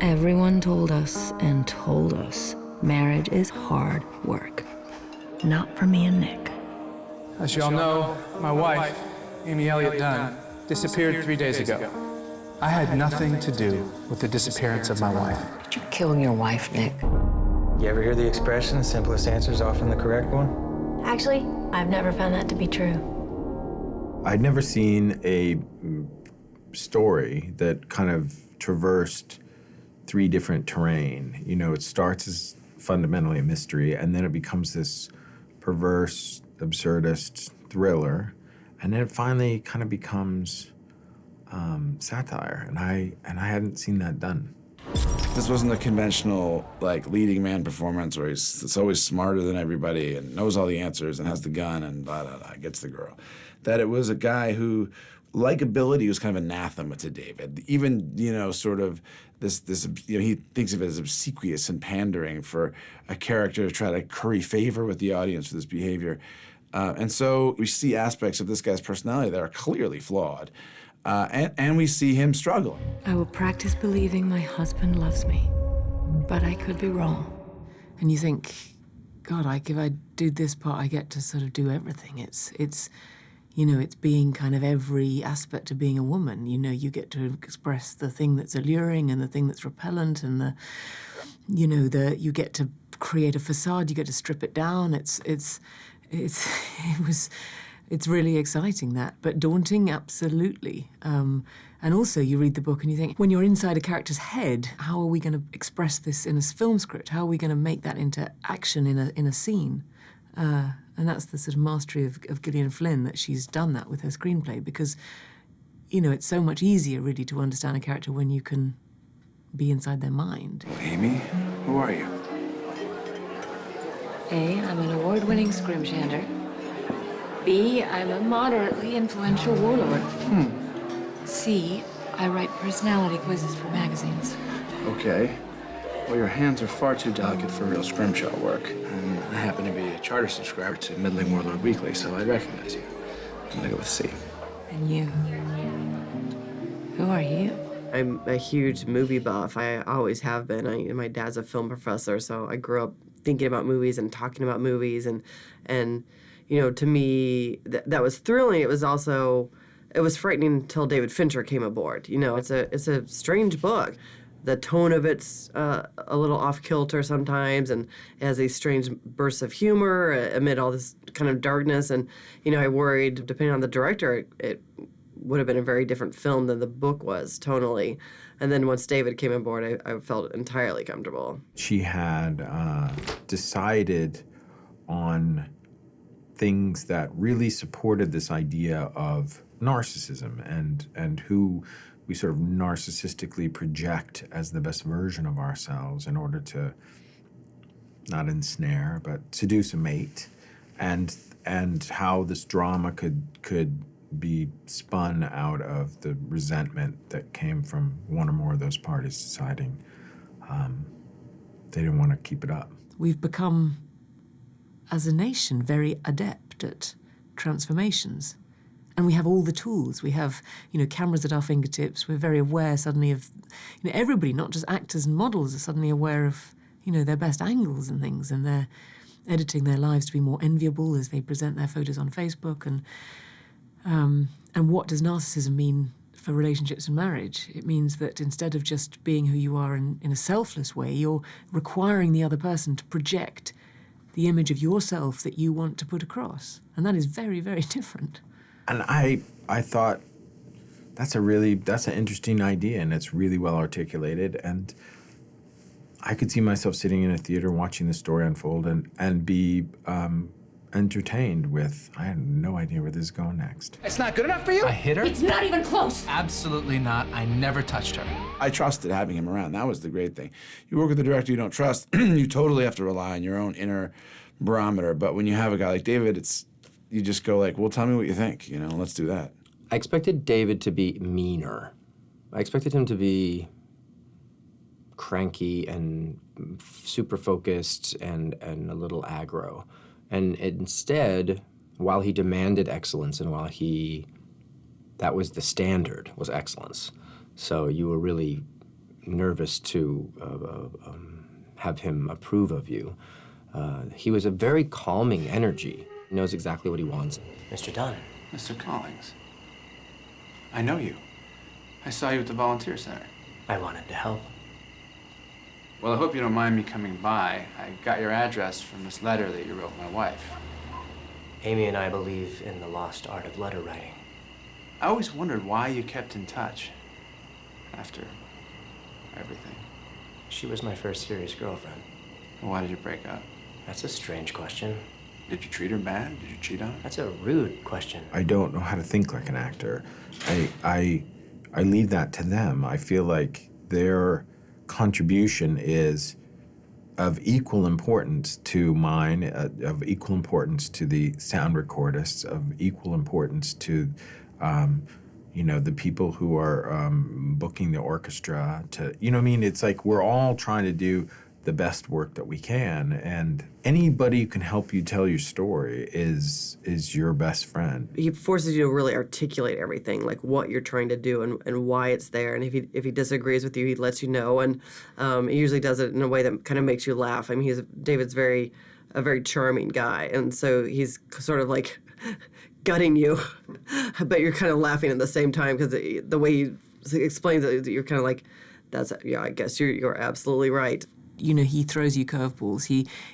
Everyone told us and told us marriage is hard work. Not for me and Nick. As you all know, my wife, Amy Elliott Dunn, disappeared 3 days ago. I had nothing to do with the disappearance of my wife. Did you kill your wife, Nick? You ever hear the expression, the simplest answer is often the correct one? Actually, I've never found that to be true. I'd never seen a story that kind of traversed 3 different terrain. You know, it starts as fundamentally a mystery, and then it becomes this perverse, absurdist thriller, and then it finally kind of becomes satire, and I hadn't seen that done. This wasn't a conventional, like, leading man performance where it's always smarter than everybody and knows all the answers and has the gun and blah, blah, blah, gets the girl. That it was a guy who, likability was kind of anathema to David. Even, you know, sort of this, you know, he thinks of it as obsequious and pandering for a character to try to curry favor with the audience for this behavior. And so we see aspects of this guy's personality that are clearly flawed. And we see him struggling. I will practice believing my husband loves me, but I could be wrong. And you think, God, if I do this part, I get to sort of do everything. It's you know, it's being kind of every aspect of being a woman. You know, you get to express the thing that's alluring and the thing that's repellent, and you get to create a facade. You get to strip it down. It's really exciting, that, but daunting, absolutely. And also, you read the book and you think, when you're inside a character's head, how are we going to express this in a film script? How are we going to make that into action in a scene? And that's the sort of mastery of Gillian Flynn, that she's done that with her screenplay, because, you know, it's so much easier, really, to understand a character when you can be inside their mind. Well, Amy, who are you? A, I'm an award-winning scrimshander. B, I'm a moderately influential warlord. C, I write personality quizzes for magazines. Okay. Well, your hands are far too delicate for real scrimshaw work. And I happen to be a charter subscriber to Middling Warlord Weekly, so I'd recognize you. I'm gonna go with C. And you? Who are you? I'm a huge movie buff. I always have been. My dad's a film professor, so I grew up thinking about movies and talking about movies, and you know, to me, that was thrilling. It was frightening until David Fincher came aboard. You know, it's a strange book. The tone of it's a little off-kilter sometimes, and it has these strange bursts of humor amid all this kind of darkness. And, you know, I worried, depending on the director, it would have been a very different film than the book was, tonally. And then once David came aboard, I felt entirely comfortable. She had decided on things that really supported this idea of narcissism and who we sort of narcissistically project as the best version of ourselves in order to not ensnare, but seduce a mate, and how this drama could be spun out of the resentment that came from one or more of those parties deciding they didn't want to keep it up. We've become, as a nation, very adept at transformations. And we have all the tools. We have, you know, cameras at our fingertips. We're very aware suddenly of, you know, everybody, not just actors and models, are suddenly aware of, you know, their best angles and things, and they're editing their lives to be more enviable as they present their photos on Facebook. And what does narcissism mean for relationships and marriage? It means that instead of just being who you are in a selfless way, you're requiring the other person to project the image of yourself that you want to put across. And that is very, very different. And I thought that's an interesting idea, and it's really well articulated, and I could see myself sitting in a theater watching the story unfold and be entertained with, I had no idea where this is going next. It's not good enough for you? I hit her? It's not even close! Absolutely not. I never touched her. I trusted having him around. That was the great thing. You work with a director you don't trust, you totally have to rely on your own inner barometer. But when you have a guy like David, you just go like, well, tell me what you think, you know, let's do that. I expected David to be meaner. I expected him to be cranky and super focused and a little aggro. And instead, while he demanded excellence and while that was the standard, was excellence. So you were really nervous to have him approve of you. He was a very calming energy. He knows exactly what he wants. Mr. Dunn. Mr. Collings, I know you. I saw you at the volunteer center. I wanted to help. Well, I hope you don't mind me coming by. I got your address from this letter that you wrote my wife. Amy and I believe in the lost art of letter writing. I always wondered why you kept in touch after everything. She was my first serious girlfriend. Why did you break up? That's a strange question. Did you treat her bad? Did you cheat on her? That's a rude question. I don't know how to think like an actor. I leave that to them. I feel like their contribution is of equal importance to mine, of equal importance to the sound recordists, of equal importance to, the people who are booking the orchestra. It's like we're all trying to do the best work that we can, and anybody who can help you tell your story is your best friend. He forces you to really articulate everything, like what you're trying to do and why it's there. And if he disagrees with you, he lets you know. And he usually does it in a way that kind of makes you laugh. I mean, David's a very charming guy, and so he's sort of like gutting you, but you're kind of laughing at the same time because the way he explains it, you're kind of like, I guess you're absolutely right. He throws you curveballs.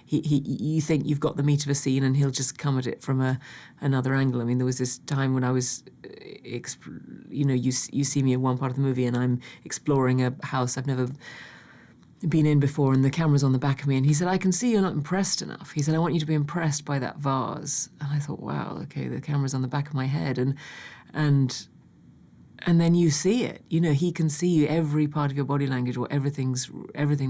You think you've got the meat of a scene, and he'll just come at it from another angle. I mean, there was this time when I was, you see me in one part of the movie, and I'm exploring a house I've never been in before, and the camera's on the back of me, and he said, "I can see you're not impressed enough." He said, "I want you to be impressed by that vase." And I thought, wow, okay, the camera's on the back of my head, and then you see it. He can see every part of your body language or everything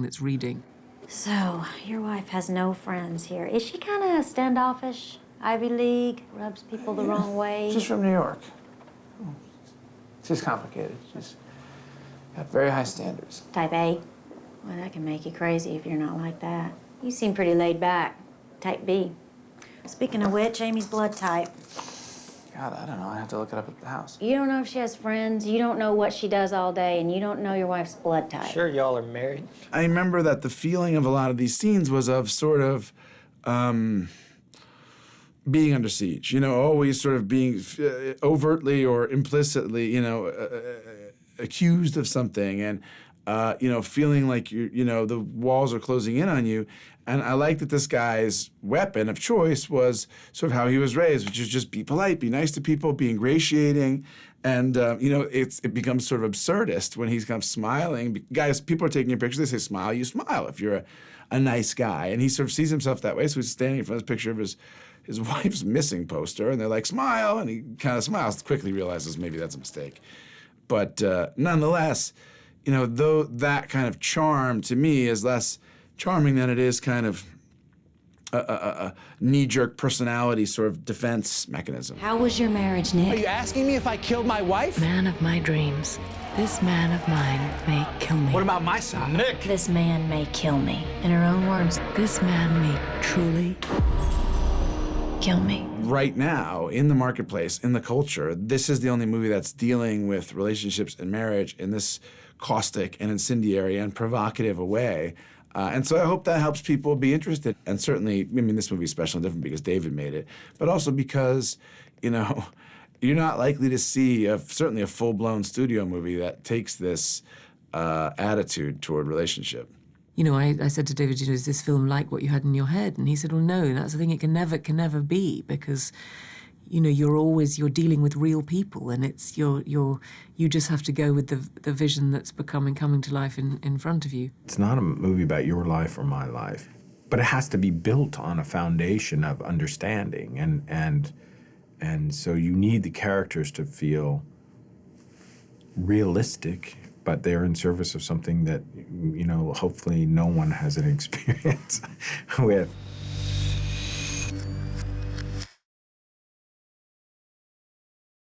that's reading. So, your wife has no friends here. Is she kind of standoffish, Ivy League, rubs people the wrong way? She's from New York. She's complicated. She's got very high standards. Type A? Well, that can make you crazy if you're not like that. You seem pretty laid back. Type B. Speaking of which, Amy's blood type. God, I don't know. I have to look it up at the house. You don't know if she has friends, you don't know what she does all day, and you don't know your wife's blood type. Sure, y'all are married. I remember that the feeling of a lot of these scenes was of sort of being under siege, always sort of being overtly or implicitly, accused of something, and feeling like the walls are closing in on you. And I like that this guy's weapon of choice was sort of how he was raised, which is just be polite, be nice to people, be ingratiating. And, it becomes sort of absurdist when he's kind of smiling. Guys, people are taking your picture, they say, smile, you smile if you're a nice guy. And he sort of sees himself that way, so he's standing in front of this picture of his wife's missing poster, and they're like, smile, and he kind of smiles, quickly realizes maybe that's a mistake. But nonetheless, though that kind of charm to me is less charming than it is kind of a knee-jerk personality sort of defense mechanism. How was your marriage, Nick? Are you asking me if I killed my wife? Man of my dreams, this man of mine may kill me. What about my side? Nick! This man may kill me. In her own words, This man may truly kill me. Right now, in the marketplace, in the culture, this is the only movie that's dealing with relationships and marriage in this caustic and incendiary and provocative a way. And so I hope that helps people be interested. And certainly, this movie is special and different because David made it, but also because, you're not likely to see certainly a full-blown studio movie that takes this attitude toward relationship. I said to David, is this film like what you had in your head? And he said, well, no, that's the thing, it can never be, because you're dealing with real people, and it's you just have to go with the vision that's coming to life in front of you. It's not a movie about your life or my life, but it has to be built on a foundation of understanding, and so you need the characters to feel realistic, but they're in service of something that hopefully no one has an experience with.